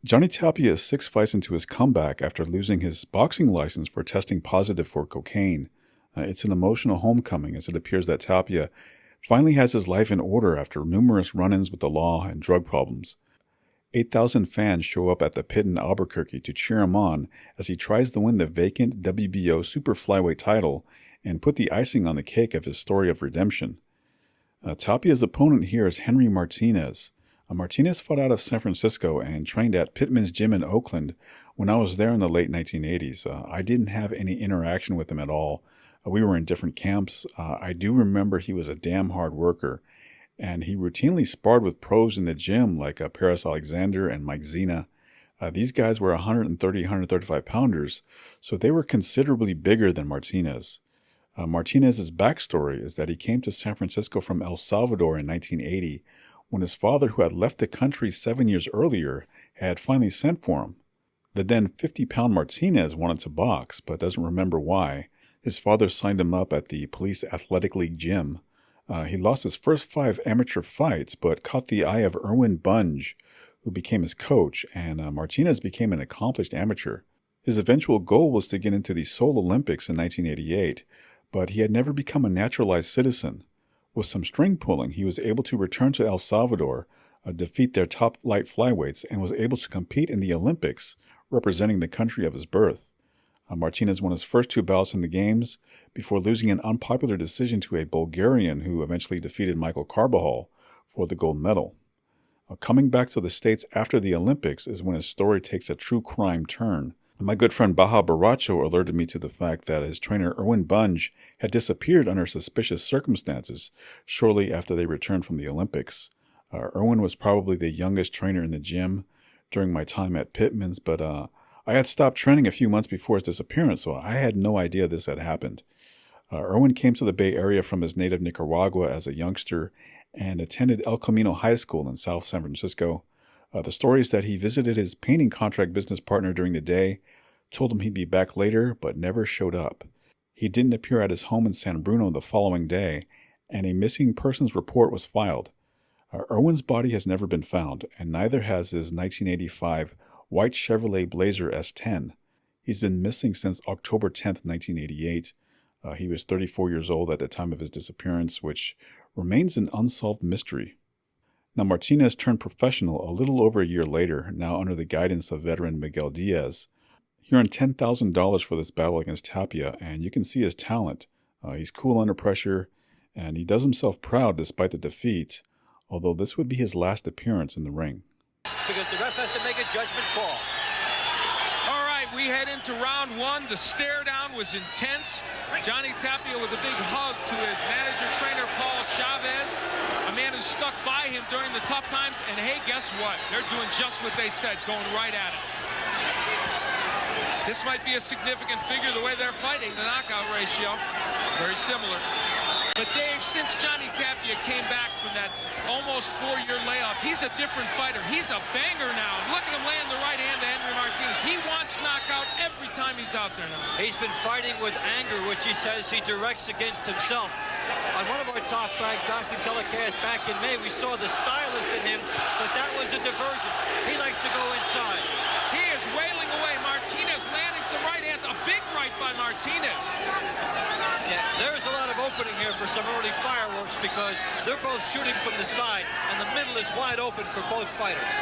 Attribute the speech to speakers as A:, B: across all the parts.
A: Johnny Tapia is 6 fights into his comeback after losing his boxing license for testing positive for cocaine. It's an emotional homecoming as it appears that Tapia finally has his life in order after numerous run-ins with the law and drug problems. 8,000 fans show up at the pit in Albuquerque to cheer him on as he tries to win the vacant WBO super flyweight title and put the icing on the cake of his story of redemption. Tapia's opponent here is Henry Martinez. Martinez fought out of San Francisco and trained at Pittman's Gym in Oakland when I was there in the late 1980s. I didn't have any interaction with him at all. We were in different camps. I do remember he was a damn hard worker, and he routinely sparred with pros in the gym like Paris Alexander and Mike Zena. These guys were 130, 135 pounders, so they were considerably bigger than Martinez. Martinez's backstory is that he came to San Francisco from El Salvador in 1980 when his father, who had left the country 7 years earlier, had finally sent for him. The then 50-pound Martinez wanted to box, but doesn't remember why. His father signed him up at the Police Athletic League gym. He lost his first 5 amateur fights, but caught the eye of Erwin Bunge, who became his coach, and Martinez became an accomplished amateur. His eventual goal was to get into the Seoul Olympics in 1988, but he had never become a naturalized citizen. With some string pulling, he was able to return to El Salvador, defeat their top light flyweights, and was able to compete in the Olympics, representing the country of his birth. Martinez won his first 2 bouts in the games before losing an unpopular decision to a Bulgarian who eventually defeated Michael Carbajal for the gold medal. Coming back to the States after the Olympics is when his story takes a true crime turn. My good friend Baja Baracho alerted me to the fact that his trainer Erwin Bunge had disappeared under suspicious circumstances shortly after they returned from the Olympics. Erwin was probably the youngest trainer in the gym during my time at Pittman's, but I had stopped training a few months before his disappearance, so I had no idea this had happened. Erwin came to the Bay Area from his native Nicaragua as a youngster and attended El Camino High School in South San Francisco. The story is that he visited his painting contract business partner during the day, told him he'd be back later, but never showed up. He didn't appear at his home in San Bruno the following day, and a missing persons report was filed. Erwin's body has never been found, and neither has his 1985 white Chevrolet Blazer S10. He's been missing since October 10th, 1988. He was 34 years old at the time of his disappearance, which remains an unsolved mystery. Now, Martinez turned professional a little over a year later, now under the guidance of veteran Miguel Diaz. He earned $10,000 for this battle against Tapia, and you can see his talent. He's cool under pressure, and he does himself proud despite the defeat, although this would be his last appearance in the ring.
B: Because the ref has to make a judgment call.
C: All right, we head into round 1. The stare down was intense. Johnny Tapia with a big hug to his manager trainer, Paul Chavez, a man who stuck by him during the tough times. And hey, guess what? They're doing just what they said, going right at it. This might be a significant figure the way they're fighting, the knockout ratio. Very similar. But Dave, since Johnny Tapia came back from that almost 4-year layoff, he's a different fighter. He's a banger now. Look at him land the right hand to Henry Martinez. He wants knockout every time he's out there now.
B: He's been fighting with anger, which he says he directs against himself. On one of our Top Bag boxing telecasts back in May, we saw the stylist in him, but that was a diversion. He likes to go inside.
C: He is wailing away. Martinez landing some right hands. A big right by Martinez.
B: Yeah, there's a lot of opening here for some early fireworks because they're both shooting from the side, and the middle is wide open for both fighters.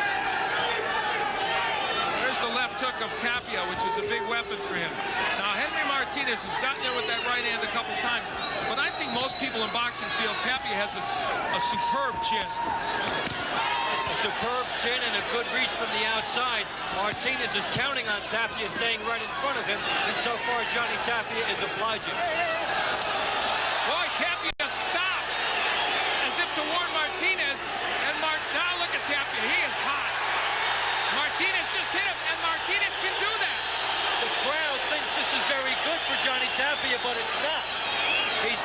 C: There's the left hook of Tapia, which is a big weapon for him. Now, Henry Martinez has gotten there with that right hand a couple times, but I think most people in boxing feel Tapia has a superb chin.
B: A superb chin and a good reach from the outside. Martinez is counting on Tapia staying right in front of him, and so far Johnny Tapia is obliging.
C: Boy, Tapia stopped as if to warn Martinez, and now look at Tapia. He is hot. Martinez just hit him, and Martinez can do that.
B: The crowd thinks this is very good for Johnny Tapia, but it's not. He's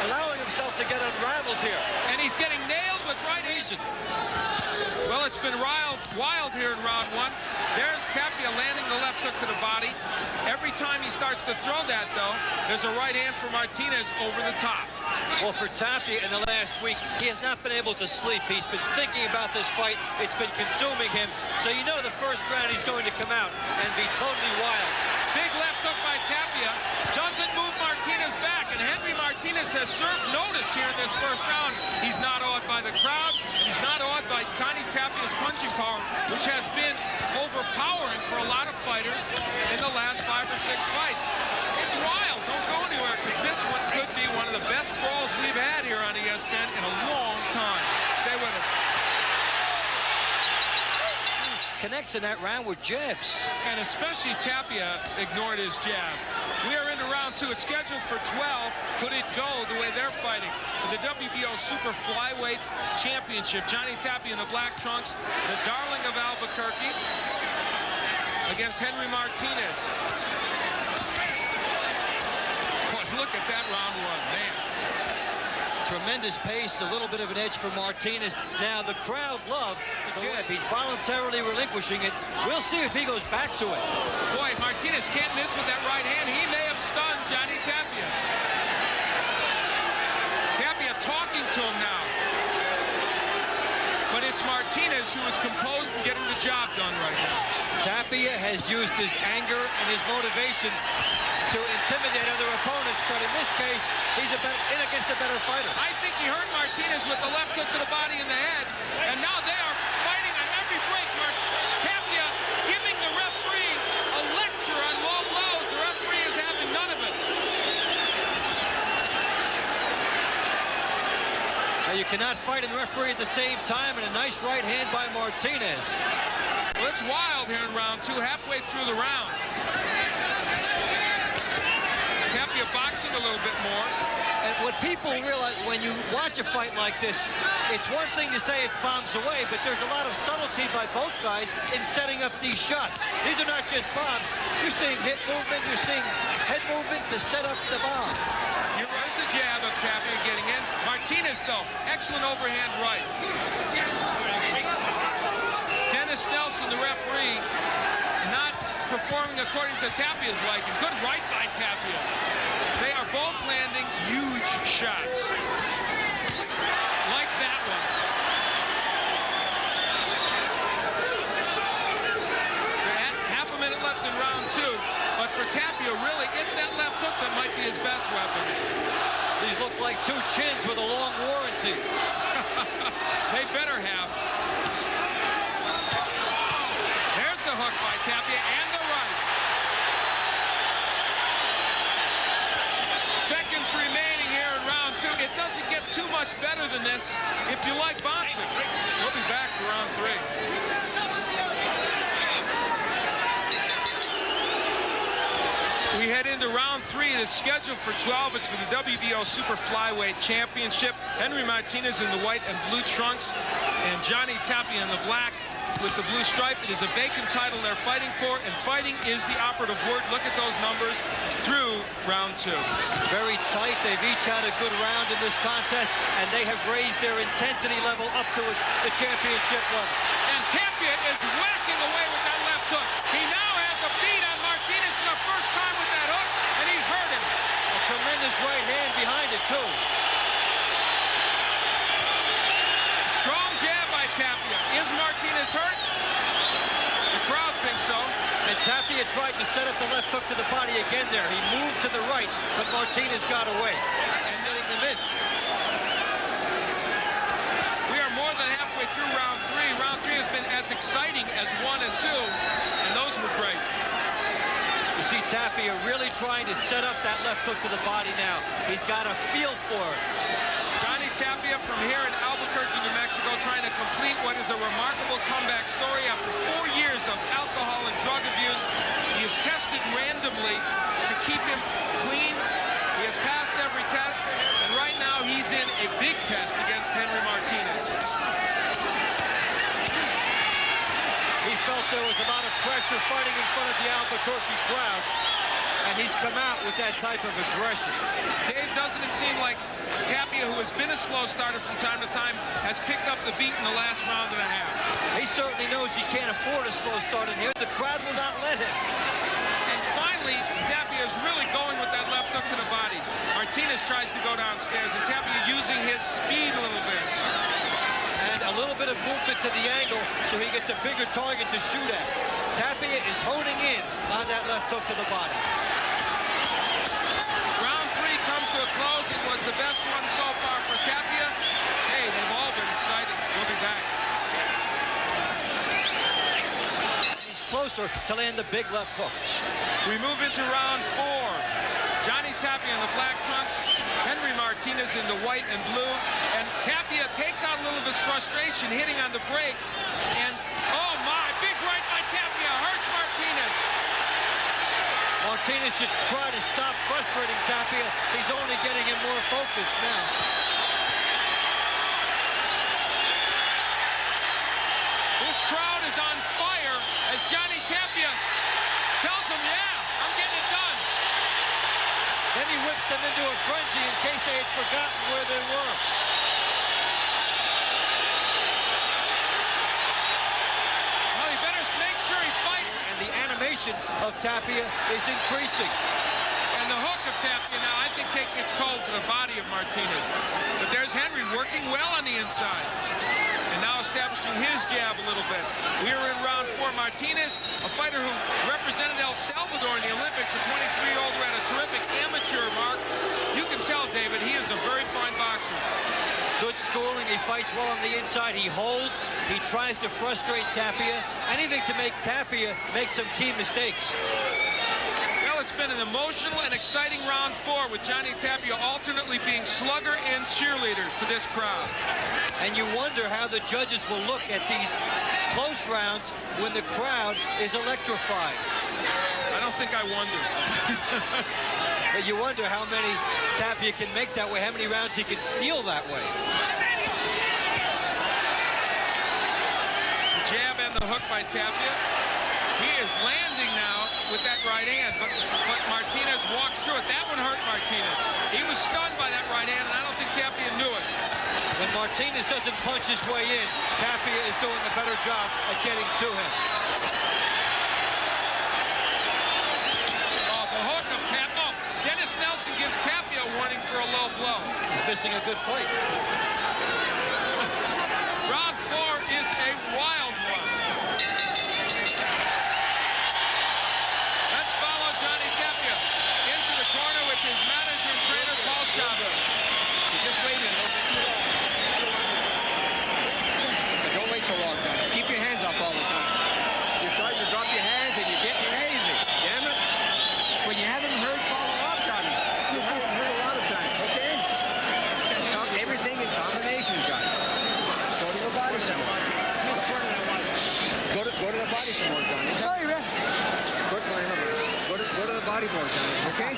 B: allowing himself to get unraveled here.
C: And he's getting nailed with right hand. Well, it's been wild here in round 1. There's Tapia landing the left hook to the body. Every time he starts to throw that, though, there's a right hand for Martinez over the top.
B: Well, for Tapia in the last week, he has not been able to sleep. He's been thinking about this fight. It's been consuming him. So you know the first round he's going to come out and be totally wild.
C: Big left hook by Tapia. Doesn't move Martinez back. And Henry Martinez has served notice here in this first round. He's not awed by the crowd. He's not awed by Johnny Tapia's punching power, which has been overpowering for a lot of fighters in the last 5 or 6 fights. It's wild. Don't go anywhere, because this one could be one of the best brawls we've had here on ESPN in a long time. Stay with us.
B: Connects in that round with jabs.
C: And especially Tapia ignored his jab. We are into round 2. It's scheduled for 12. Could it go the way they're fighting? For the WBO Super Flyweight Championship, Johnny Tapia in the black trunks, the darling of Albuquerque, against Henry Martinez. Boy, look at that round 1, man.
B: Tremendous pace, a little bit of an edge for Martinez. Now, the crowd loved the jab. He's voluntarily relinquishing it. We'll see if he goes back to it.
C: Boy, Martinez can't miss with that right hand. He may have stunned Johnny Tapia. Tapia talking to him now. But it's Martinez who is composed and getting the job done right now.
B: Tapia has used his anger and his motivation to intimidate other opponents, but in this case, he's in against a better fighter.
C: I think he hurt Martinez with the left hook to the body and the head, and now they are fighting on every break. Tapia giving the referee a lecture on low blows. The referee is having none of it.
B: Now, you cannot fight and referee at the same time, and a nice right hand by Martinez.
C: Well, it's wild here in round 2, halfway through the round. Tapia boxing a little bit more.
B: And what people realize when you watch a fight like this, it's one thing to say it's bombs away, but there's a lot of subtlety by both guys in setting up these shots. These are not just bombs. You're seeing hip movement, you're seeing head movement to set up the bombs.
C: Here's the jab of Tapia getting in. Martinez, though, excellent overhand right. Dennis Nelson, the referee, not performing according to Tapia's liking. Good right by Tapia. They are both landing huge shots. Like that one. They're at half a minute left in round 2. But for Tapia, really, it's that left hook that might be his best weapon.
B: These look like 2 chins with a long warranty.
C: They better have. There's the hook by Tapia and the right. Seconds remaining here in round 2. It doesn't get too much better than this if you like boxing. We'll be back for round 3. We head into round 3. It's scheduled for 12. It's for the WBO Super Flyweight Championship. Henry Martinez in the white and blue trunks, and Johnny Tapia in the black with the blue stripe. It is a vacant title they're fighting for, and fighting is the operative word. Look at those numbers through round 2.
B: Very tight. They've each had a good round in this contest, and they have raised their intensity level up to the championship level.
C: And Tapia is whacking away with that left hook. He now has a beat on Martinez for the first time with that hook, and he's hurt him.
B: A tremendous right hand behind it, too.
C: Strong jab by Tapia. Is Martinez hurt? The crowd thinks so.
B: And Tapia tried to set up the left hook to the body again there. He moved to the right, but Martinez got away and getting them in.
C: We are more than halfway through round 3. Round 3 has been as exciting as 1 and 2, and those were great.
B: You see Tapia really trying to set up that left hook to the body now. He's got a feel for it.
C: Johnny Tapia from here in Albuquerque, New Mexico, trying to complete what is a remarkable comeback story after 4 years of alcohol and drug abuse. He is tested randomly to keep him clean. He has passed every test, and right now he's in a big test against Henry Martinez.
B: He felt there was a lot of pressure fighting in front of the Albuquerque crowd, and he's come out with that type of aggression.
C: Dave, doesn't it seem like Tapia, who has been a slow starter from time to time, has picked up the beat in the last round and a half?
B: He certainly knows he can't afford a slow start in here. The crowd will not let him.
C: And finally, finally, Tapia is really going with that left hook to the body. Martinez tries to go downstairs, and Tapia using his speed a little bit.
B: And a little bit of movement to the angle so he gets a bigger target to shoot at. Tapia is honing in on that left hook to the body.
C: Round 3 comes to a close. It was the best one so far for Tapia. Hey, they've all been exciting. We'll be back.
B: He's closer to land the big left hook.
C: We move into round 4. Johnny Tapia in the black trunks, Henry Martinez in the white and blue, and Tapia takes out a little of his frustration, hitting on the break, and oh my, big right by Tapia, hurts Martinez.
B: Martinez should try to stop frustrating Tapia. He's only getting him more focused now.
C: This crowd is on fire as Johnny Tapia tells them, yeah, I'm getting it done.
B: Then he whips them into a frenzy in case they had forgotten where they were.
C: Well, he better make sure he fights.
B: And the animation of Tapia is increasing.
C: And the hook of Tapia now, I think, takes its toll to the body of Martinez. But there's Henry working well on the inside. And now establishing his jab a little bit. We are in round 4. Martinez, a fighter who represented El Salvador in the Olympics, a 23-year-old who had a terrific amateur mark. You can tell, David, he is a very fine boxer.
B: Good schooling. He fights well on the inside. He holds. He tries to frustrate Tapia. Anything to make Tapia make some key mistakes.
C: Well, it's been an emotional and exciting round 4 with Johnny Tapia alternately being slugger and cheerleader to this crowd.
B: And you wonder how the judges will look at these close rounds when the crowd is electrified.
C: I don't think I wonder.
B: But you wonder how many Tapia can make that way, how many rounds he can steal that way.
C: The jab and the hook by Tapia. He is landing now with that right hand, but Martinez walks through it. That one hurt Martinez. He was stunned by that right hand, and I don't think Tapia knew it.
B: When Martinez doesn't punch his way in, Tapia is doing a better job at getting to him.
C: Oh, the hook of Tapia. Oh, Dennis Nelson gives Tapia a warning for a low blow.
B: He's missing a good fight.
C: Round 4 is a wild one. Let's follow Johnny Tapia into the corner with his manager and trainer, Paul Chavez.
D: Just wait a little bit too long. Don't wait so long, Johnny. Keep your hands up all the time. You're starting to drop your hands and you're getting lazy. Damn it. When you haven't heard, follow up, Johnny. You haven't heard a lot of times, okay? Everything in combination, Johnny. Go to the body some more. Go to the body some more, Johnny. Sorry, man. Go to the body more, Johnny, okay?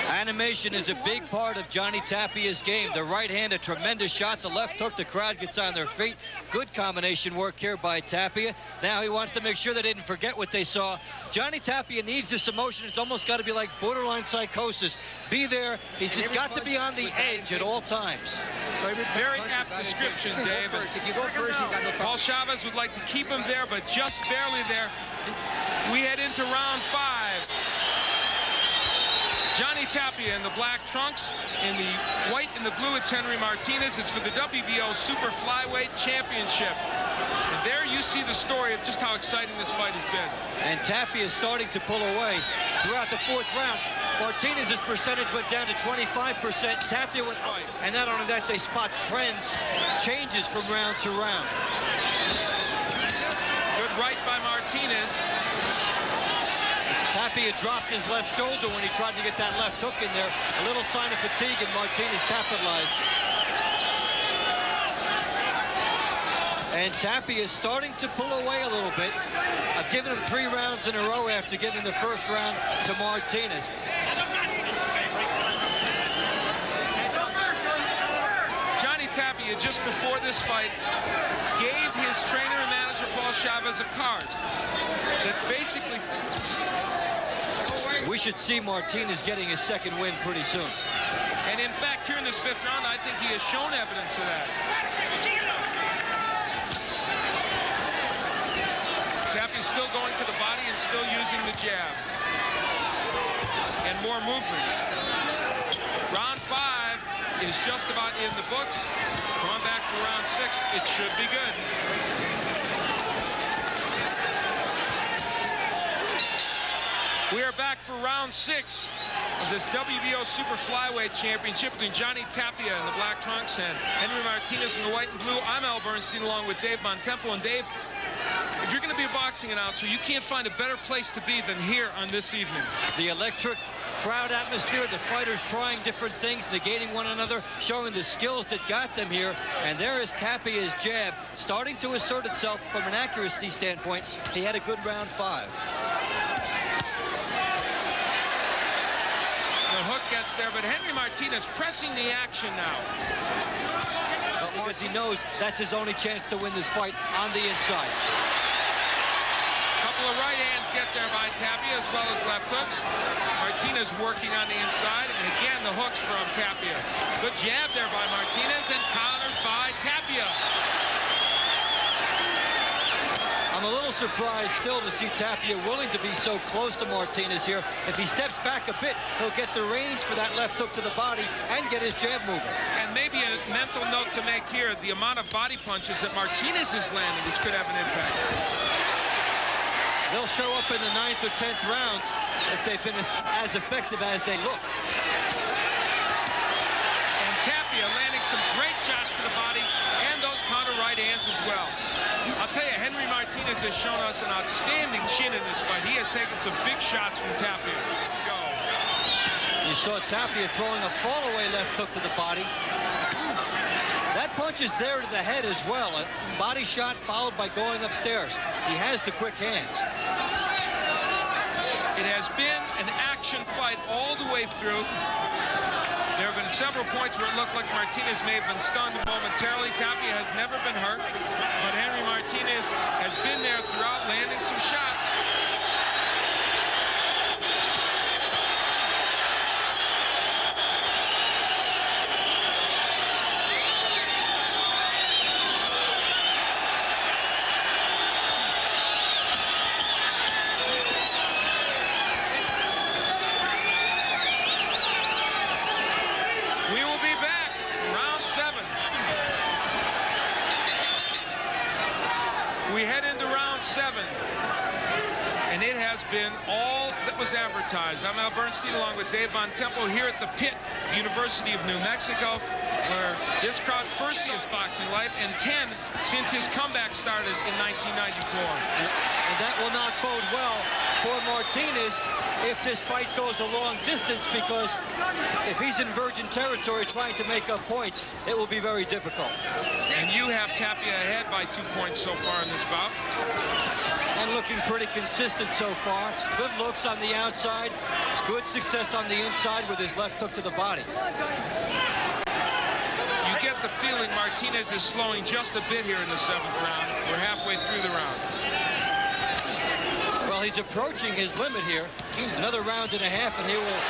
B: Animation is a big part of Johnny Tapia's game. The right hand, a tremendous shot. The left hook, the crowd gets on their feet. Good combination work here by Tapia. Now he wants to make sure they didn't forget what they saw. Johnny Tapia needs this emotion. It's almost got to be like borderline psychosis. Be there. He's just got to be on the edge at all times.
C: Very apt description, Dave.
D: If you go first, you got no problem.
C: Paul Chavez would like to keep him there, but just barely there. We head into round 5. Johnny Tapia in the black trunks. In the white and the blue, it's Henry Martinez. It's for the WBO Super Flyweight Championship. And there you see the story of just how exciting this fight has been.
B: And Tapia is starting to pull away throughout the 4th round. Martinez's percentage went down to 25%. Tapia went up. And not only that, they spot trends, changes from round to round.
C: Good right by Martinez.
B: Tapia dropped his left shoulder when he tried to get that left hook in there. A little sign of fatigue, and Martinez capitalized. And Tapia is starting to pull away a little bit. I've given him 3 rounds in a row after giving the first round to Martinez.
C: Johnny Tapia, just before this fight, gave his trainer and manager, Paul Chavez, a card that basically...
B: We should see Martinez getting his 2nd win pretty soon.
C: And in fact, here in this 5th round, I think he has shown evidence of that. Tapia's still going to the body and still using the jab. and more movement. Round 5 is just about in the books. Come on back for round 6. It should be good. We are back for round 6 of this WBO Super Flyweight Championship between Johnny Tapia in the black trunks and Henry Martinez in the white and blue. I'm Al Bernstein along with Dave Bontempo. And Dave, if you're going to be a boxing announcer, you can't find a better place to be than here on this evening.
B: The electric crowd atmosphere, the fighters trying different things, negating one another, showing the skills that got them here. And there is Tapia's jab starting to assert itself from an accuracy standpoint. He had a good round 5.
C: The hook gets there, but Henry Martinez pressing the action now.
B: Because he knows that's his only chance to win this fight on the inside.
C: Couple of right hands get there by Tapia as well as left hooks. Martinez working on the inside, and again the hooks from Tapia. Good jab there by Martinez and countered by Tapia.
B: I'm a little surprised still to see Tapia willing to be so close to Martinez here. If he steps back a bit, he'll get the range for that left hook to the body and get his jab moving.
C: And maybe a mental note to make here, the amount of body punches that Martinez is landing, this could have an impact.
B: They'll show up in the 9th or 10th rounds if they've been as effective as they look.
C: And Tapia landing some great shots to the body and those counter right hands as well. I'll tell you, Henry Martinez has shown us an outstanding chin in this fight. He has taken some big shots from Tapia. Go.
B: You saw Tapia throwing a fall-away left hook to the body. That punch is there to the head as well. A body shot followed by going upstairs. He has the quick hands.
C: It has been an action fight all the way through. There have been several points where it looked like Martinez may have been stunned momentarily. Tapia has never been hurt, but Henry Martinez has been there throughout, landing some shots. And it has been all that was advertised. I'm Al Bernstein along with Dave Bontempo here at the Pit, University of New Mexico, where this crowd first saw his boxing life and 10 since his comeback started in 1994.
B: And that will not bode well for Martinez if this fight goes a long distance, because if he's in virgin territory trying to make up points, it will be very difficult.
C: And you have Tapia ahead by 2 points so far in this bout.
B: And looking pretty consistent so far. Good looks on the outside. Good success on the inside with his left hook to the body.
C: You get the feeling Martinez is slowing just a bit here in the 7th round. We're halfway through the round.
B: Well, he's approaching his limit here. Another round and a half, and he will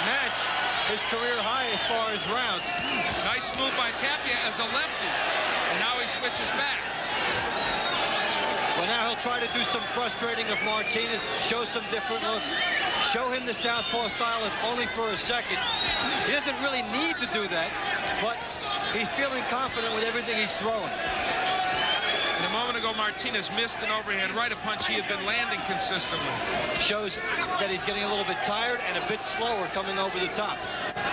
B: match his career high as far as rounds.
C: Nice move by Tapia as a lefty. And now he switches back.
B: Well, now he'll try to do some frustrating of Martinez, show some different looks, show him the southpaw style, if only for a second. He doesn't really need to do that, but he's feeling confident with everything he's throwing.
C: And a moment ago, Martinez missed an overhand right, a punch he had been landing consistently.
B: Shows that he's getting a little bit tired and a bit slower coming over the top.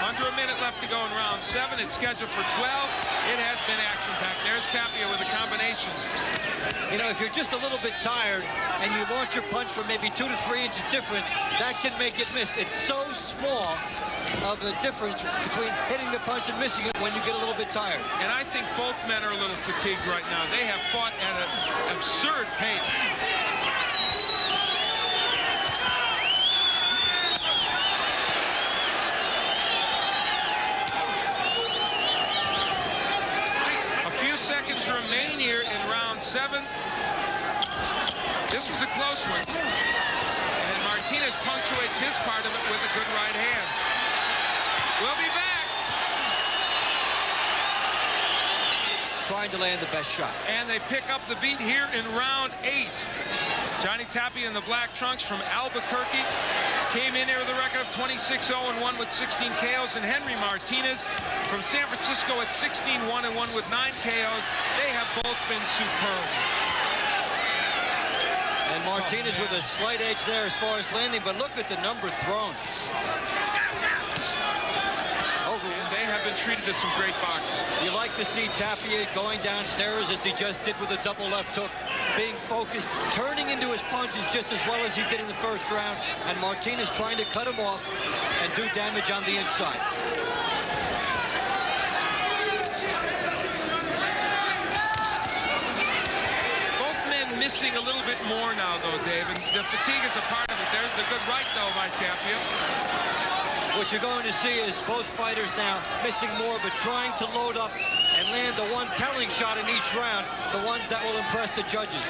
C: Under a minute left to go in round 7. It's scheduled for 12. It has been action-packed. There's Tapia with a combination.
B: You know, if you're just a little bit tired and you launch your punch from maybe 2 to 3 inches difference, that can make it miss. It's so small of a difference between hitting the punch and missing it when you get a little bit tired.
C: And I think both men are a little fatigued right now. They have fought at an absurd pace. A few seconds remain here in round 7. This was a close one. And Martinez punctuates his part of it with a good right hand. We'll be back.
B: Trying to land the best shot.
C: And they pick up the beat here in round 8. Johnny Tapia in the black trunks from Albuquerque came in here with a record of 26-0-1 with 16 KOs, and Henry Martinez from San Francisco at 16-1-1 with 9 KOs. They have both been superb.
B: And Martinez with a slight edge there as far as landing, but look at the number thrown.
C: And they have been treated to some great boxing.
B: You like to see Tapia going downstairs as he just did with a double left hook, being focused, turning into his punches just as well as he did in the first round, and Martinez trying to cut him off and do damage on the inside.
C: Both men missing a little bit more now, though, Dave, and the fatigue is a part of it. There's the good right, though, by Tapia.
B: What you're going to see is both fighters now missing more, but trying to load up and land the one telling shot in each round, the ones that will impress the judges.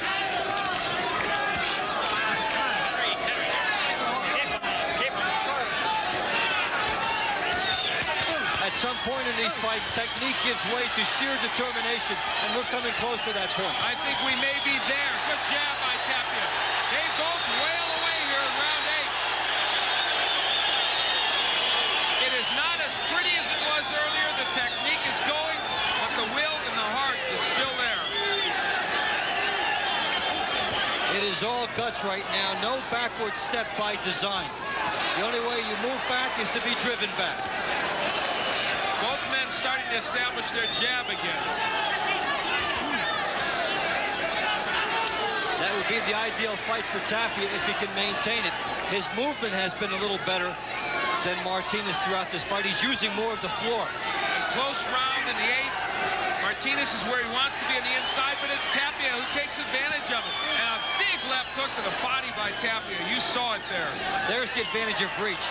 B: At some point in these fights, technique gives way to sheer determination, and we're coming close to that point.
C: I think we may be there. Good jab by Tapia. They both wail away here in round 8. It is not as pretty as it was earlier. The technique is going, but the will and the heart is still there.
B: It is all guts right now. No backward step by design. The only way you move back is to be driven back.
C: Both men starting to establish their jab again.
B: That would be the ideal fight for Tapia if he can maintain it. His movement has been a little better than Martinez throughout this fight. He's using more of the floor.
C: Close round in the 8th. Martinez is where he wants to be on the inside, but it's Tapia who takes advantage of it. And a big left hook to the body by Tapia. You saw it there.
B: There's the advantage of reach.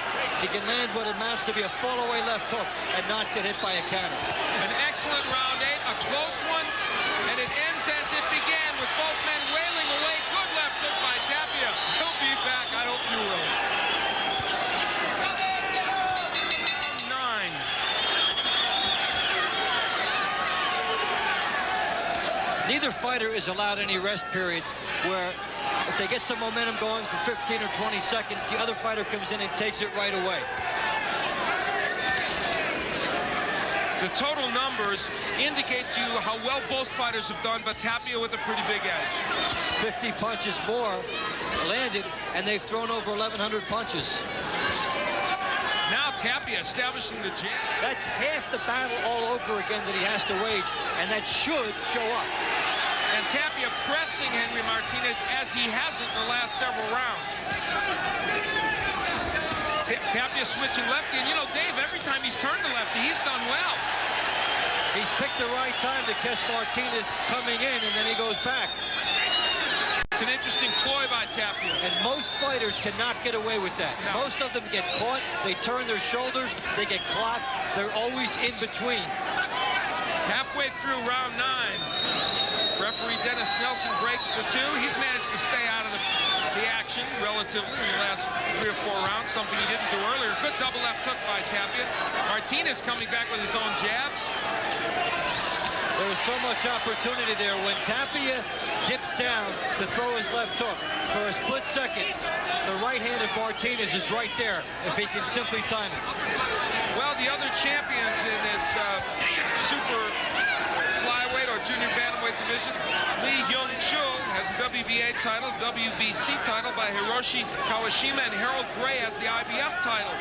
B: He can land what amounts to be a fall-away left hook and not get hit by a counter.
C: An excellent round 8, a close one, and it ends as it began with both men wailing away. Good left hook by Tapia. He'll be back. I hope you will.
B: Neither fighter is allowed any rest period where if they get some momentum going for 15 or 20 seconds, the other fighter comes in and takes it right away.
C: The total numbers indicate to you how well both fighters have done, but Tapia with a pretty big edge.
B: 50 punches more landed, and they've thrown over 1,100 punches.
C: Now Tapia establishing the jab.
B: That's half the battle all over again that he has to wage, and that should show up.
C: And Tapia pressing Henry Martinez as he hasn't in the last several rounds. Tapia switching lefty, and you know, Dave, every time he's turned to lefty, he's done well.
B: He's picked the right time to catch Martinez coming in, and then he goes back.
C: It's an interesting ploy by Tapia.
B: And most fighters cannot get away with that.
C: No.
B: Most of them get caught, they turn their shoulders, they get clocked, they're always in between.
C: Halfway through round 9, referee Dennis Nelson breaks the 2. He's managed to stay out of the action relatively in the last 3 or 4 rounds, something he didn't do earlier. Good double left hook by Tapia. Martinez coming back with his own jabs.
B: There was so much opportunity there. When Tapia dips down to throw his left hook, for a split second, the right hand of Martinez is right there if he can simply time it.
C: Well, the other champions in this super flyweight or junior bantamweight division, Lee Hyung-chul has the WBA title, WBC title by Hiroshi Kawashima, and Harold Gray has the IBF title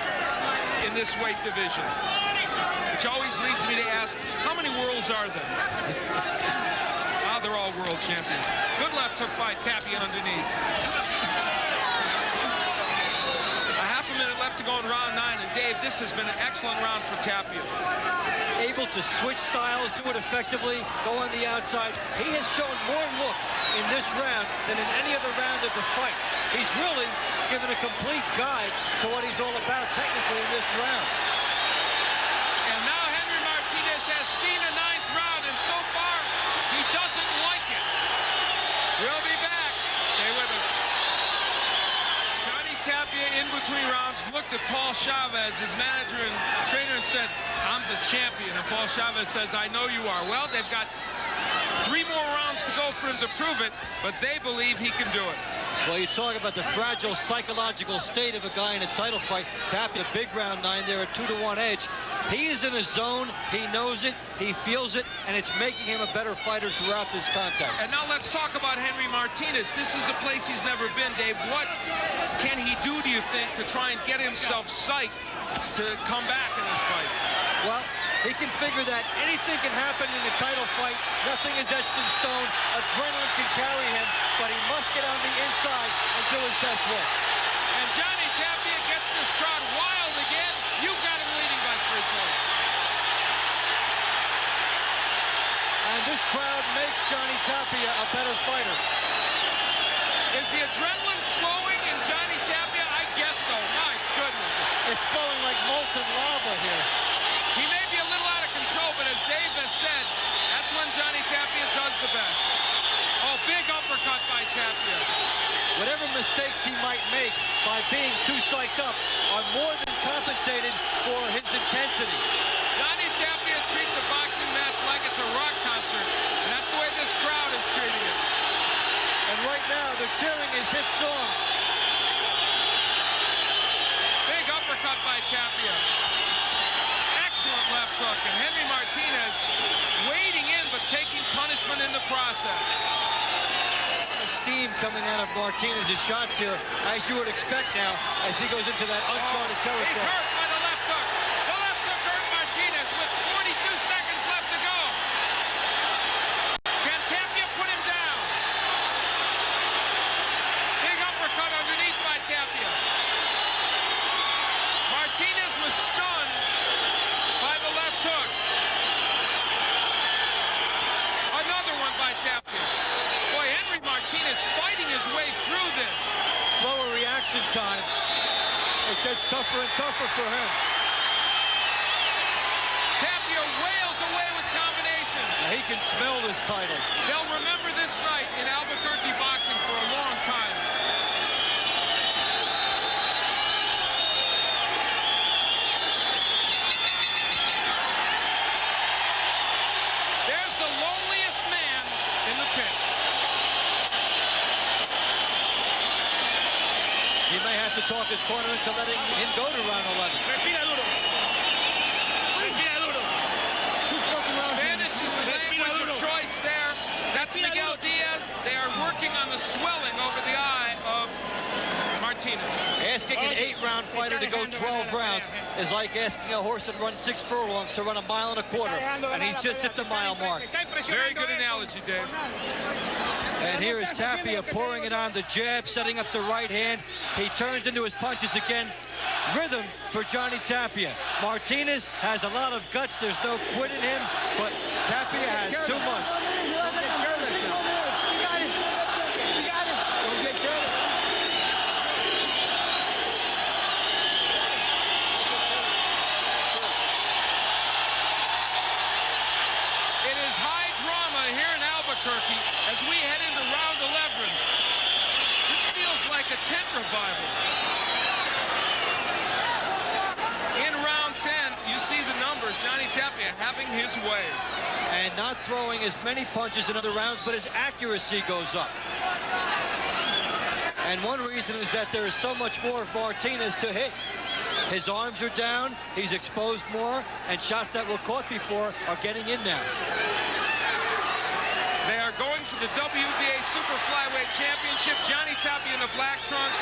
C: in this weight division. Which always leads me to ask, how many worlds are there? They're all world champions. Good left hook by Tapia underneath. A half a minute left to go in round 9, and Dave, this has been an excellent round for Tapia.
B: Able to switch styles, do it effectively, go on the outside. He has shown more looks in this round than in any other round of the fight. He's really given a complete guide to what he's all about technically in this round.
C: And now Henry Martinez has seen a 9th round, and so far, he doesn't like it. We'll be back. Stay with us. Johnny Tapia, in between rounds, looked at Paul Chavez, his manager and trainer, and said, I'm the champion. And Paul Chavez says, I know you are. Well, they've got 3 more rounds to go for him to prove it, but they believe he can do it.
B: Well, you talk about the fragile psychological state of a guy in a title fight. Tapia, big round 9 there, a 2-1 edge. He is in a zone. He knows it. He feels it, and it's making him a better fighter throughout this contest.
C: And now let's talk about Henry Martinez. This is a place he's never been, Dave. What can he do, do you think, to try and get himself psyched to come back in this fight?
B: Well, he can figure that anything can happen in a title fight. Nothing is etched in stone. Adrenaline can carry him, but he must get on the inside and do his best work.
C: And Johnny Tapia gets this crowd wild again. You've got him leading by 3 points.
B: And this crowd makes Johnny Tapia a better fighter.
C: Is the adrenaline flowing in Johnny Tapia? I guess so. My goodness.
B: It's flowing like molten lava here.
C: He may be a little out of control, but as Dave has said, that's when Johnny Tapia does the best. Oh, big uppercut by Tapia.
B: Whatever mistakes he might make by being too psyched up are more than compensated for his intensity.
C: Johnny Tapia treats a boxing match like it's a rock concert, and that's the way this crowd is treating it.
B: And right now, they're cheering his hit songs.
C: Big uppercut by Tapia. Excellent left hook, and Henry Martinez wading in, but taking punishment in the process.
B: Steam coming out of Martinez's shots here, as you would expect now, as he goes into that uncharted territory.
C: He's hurt by the left hook. The left hook hurt Martinez with 42 seconds left to go. Can Tapia put him down? Big uppercut underneath by Tapia. Martinez was stunned by the left hook. Another one by Tapia. Boy, Henry Martinez fighting his way through this.
B: Slower reaction time. It gets tougher and tougher for him.
C: Tapia wails away with combinations.
B: Now he can smell this title.
C: They'll remember this night in Albuquerque boxing for a long time. There's the loneliest man in the pit.
B: He may have to talk his corner into letting him go to round 11.
C: Spanish is the language of choice there. That's Miguel Diaz. They are working on the swelling over the eye of Martinez.
B: Asking an 8-round fighter to go 12 rounds is like asking a horse that runs 6 furlongs to run a mile and a quarter, and he's just at the mile mark.
C: Very good analogy, Dave.
B: And here is Tapia pouring it on the jab, setting up the right hand. He turns into his punches again. Rhythm for Johnny Tapia. Martinez has a lot of guts. There's no quit in him, but Tapia has too much.
C: It is high drama here in Albuquerque as we head into round 11. This feels like a tent revival. In round 10, you see the numbers. Johnny Tapia having his way.
B: And not throwing as many punches in other rounds, but his accuracy goes up. And one reason is that there is so much more of Martinez to hit. His arms are down, he's exposed more, and shots that were caught before are getting in now.
C: They are going for the WBA Super Flyweight Championship. Johnny Tapia in the black trunks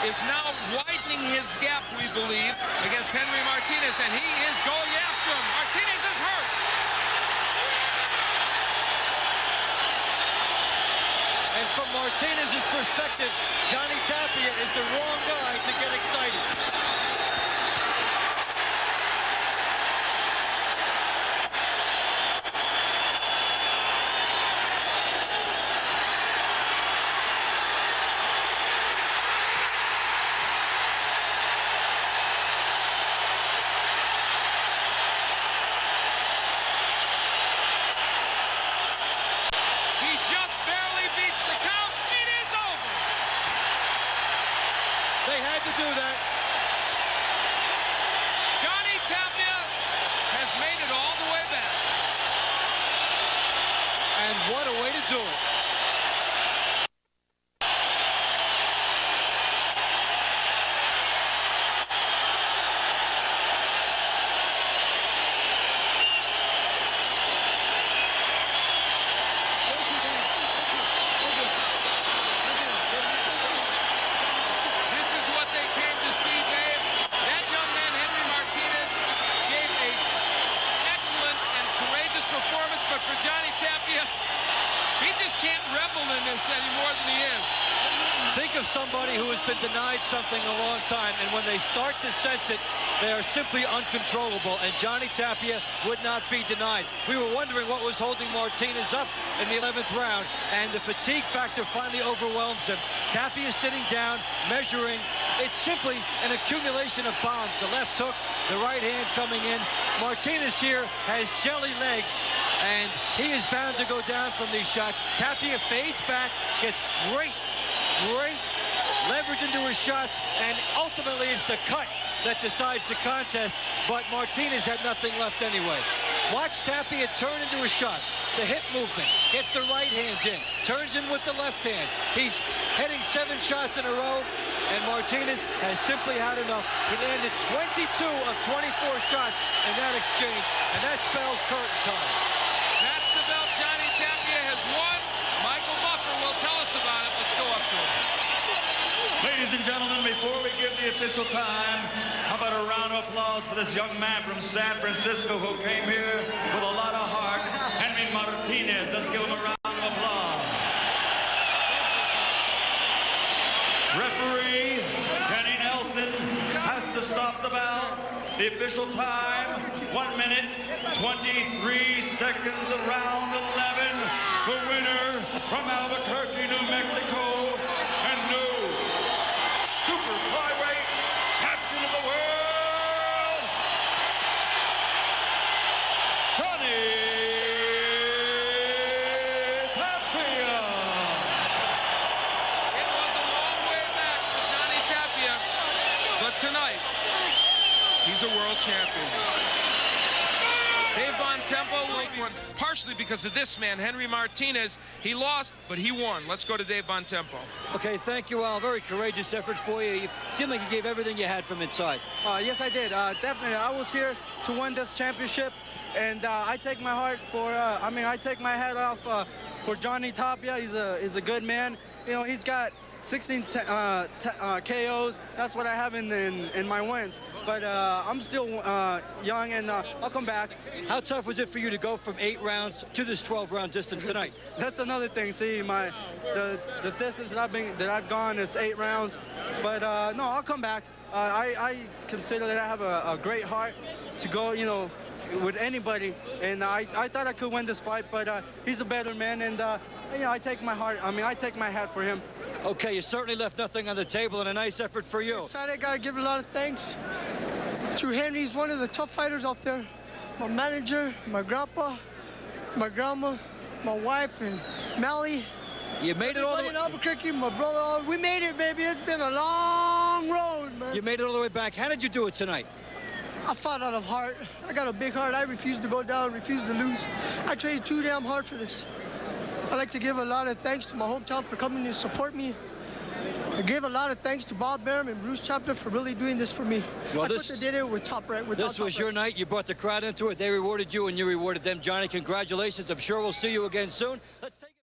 C: is now widening his gap, we believe, against Henry Martinez, and he is going after him. Martinez is hurt.
B: And from Martinez's perspective, Johnny Tapia is the wrong guy to get excited. They had to do that.
C: Johnny Tapia has made it all the way back.
B: And what a way to do it. Think of somebody who has been denied something a long time, and when they start to sense it, they are simply uncontrollable, and Johnny Tapia would not be denied. We were wondering what was holding Martinez up in the 11th round, and the fatigue factor finally overwhelms him. Tapia is sitting down, measuring. It's simply an accumulation of bombs. The left hook, the right hand coming in. Martinez here has jelly legs, and he is bound to go down from these shots. Tapia fades back, gets great leverage into his shots, and ultimately it's the cut that decides the contest, but Martinez had nothing left anyway. Watch Tapia turn into his shots. The hip movement, gets the right hand in, turns in with the left hand. He's heading 7 shots in a row, and Martinez has simply had enough. He landed 22 of 24 shots in that exchange, and that spells curtain time.
C: That's the belt Johnny Tapia has won. Michael Buffer will tell us about it. Let's go up to him.
E: Ladies and gentlemen, before we give the official time, how about a round of applause for this young man from San Francisco who came here with a lot of heart, Henry Martinez. Let's give him a round of applause. Referee Kenny Nelson has to stop the bout. The official time, 1 minute, 23 seconds of round 11. The winner from Albuquerque, New Mexico, and new super flyweight champion of the world, Johnny Tapia.
C: It was a long way back for Johnny Tapia, but tonight, he's a world champion. Dave Bontempo will be one, partially because of this man, Henry Martinez. He lost, but he won. Let's go to Dave Bontempo.
B: Okay, thank you, Al. Very courageous effort for you. You seemed like you gave everything you had from inside.
F: Yes, I did. Definitely, I was here to win this championship, and I take my heart for. I take my hat off for Johnny Tapia. He's a good man. You know, he's got 16 KOs. That's what I have in my wins. But I'm still young, and I'll come back.
B: How tough was it for you to go from 8 rounds to this 12-round distance tonight?
F: That's another thing. See, the distance that I've gone is 8 rounds. But no, I'll come back. I consider that I have a great heart to go, you know, with anybody, and I thought I could win this fight, but he's a better man, and you know, I take my hat for him.
B: Okay, you certainly left nothing on the table, and a nice effort for you.
G: Inside, I gotta give a lot of thanks to Henry. He's one of the tough fighters out there. My manager, my grandpa, my grandma, my wife, and Mally.
B: You made it all the way
G: in Albuquerque, my brother. We made it, baby. It's been a long road, man.
B: You made it all the way back. How did you do it tonight?
G: I fought out of heart. I got a big heart. I refuse to go down, refuse to lose. I trained too damn hard for this. I'd like to give a lot of thanks to my hometown for coming to support me. I give a lot of thanks to Bob Barum and Bruce Chapter for really doing this for me.
B: Well,
G: I thought they did it with top right.
B: This was your night. You brought the crowd into it. They rewarded you, and you rewarded them. Johnny, congratulations. I'm sure we'll see you again soon.